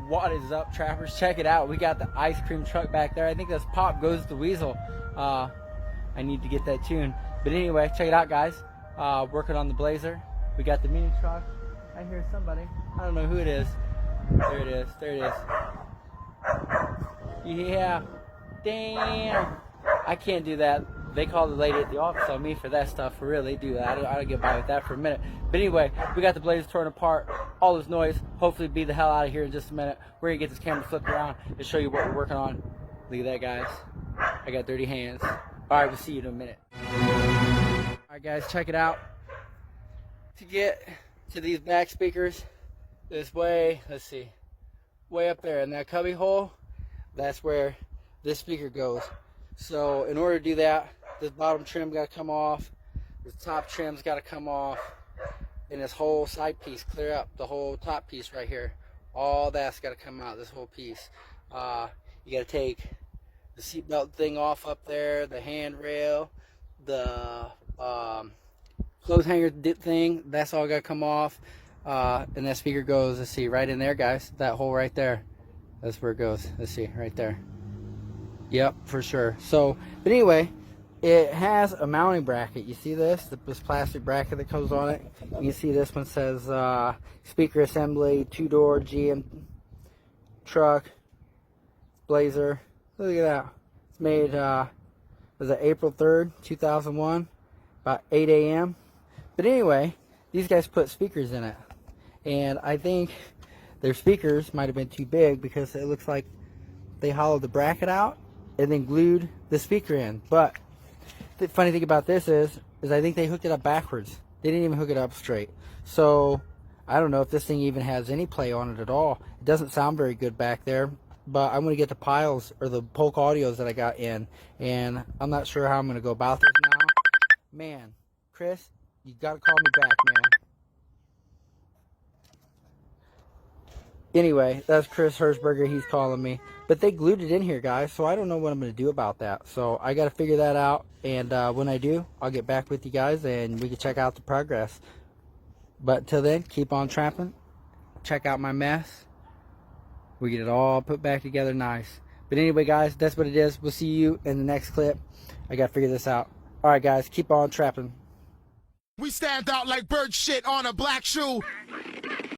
What is up, trappers? Check it out. We got the ice cream truck back there. I think that's Pop Goes the Weasel. I need to get that tune. But anyway, check it out, guys. Working on the Blazer. We got the mini truck. I hear somebody. I don't know who it is. There it is. There it is. Yeah. Damn. I can't do that. They call the lady at the office on me for that stuff. For real, they do that. I don't get by with that for a minute. But anyway, we got the Blazer torn apart. All this noise. Hopefully be the hell out of here in just a minute. We're going to get this camera flipped around and show you what we're working on. Look at that, guys. I got dirty hands. Alright, we'll see you in a minute. Alright, guys, check it out. To get to these back speakers, this way, let's see, way up there in that cubby hole, that's where this speaker goes. So in order to do that, this bottom trim got to come off, the top trim's got to come off, and this whole side piece clear up, the whole top piece right here, all that's got to come out, this whole piece. You got to take the seatbelt thing off up there, the handrail, the clothes hanger thing, that's all got to come off. And that speaker goes, let's see, right in there, guys, that hole right there, that's where it goes. Let's see, right there. Yep, for sure. So, but anyway, it has a mounting bracket. You see this plastic bracket that comes on it. You can see this one says speaker assembly, 2-door GM truck, Blazer. Look at that. It's made, was it April 3rd, 2001, about 8 a.m. But anyway, these guys put speakers in it. And I think their speakers might have been too big because it looks like they hollowed the bracket out and then glued the speaker in. But the funny thing about this is I think they hooked it up backwards. They didn't even hook it up straight. So I don't know if this thing even has any play on it at all. It doesn't sound very good back there. But I'm going to get the piles or the Polk Audios that I got in, and I'm not sure how I'm going to go about this now. Man, Chris, you got to call me back, man. Anyway, that's Chris Herzberger. He's calling me. But they glued it in here, guys, so I don't know what I'm going to do about that. So I got to figure that out, and when I do, I'll get back with you guys, and we can check out the progress. But until then, keep on trapping. Check out my mess. We get it all put back together nice. But anyway, guys, that's what it is. We'll see you in the next clip. I got to figure this out. All right, guys, keep on trapping. We stand out like bird shit on a black shoe.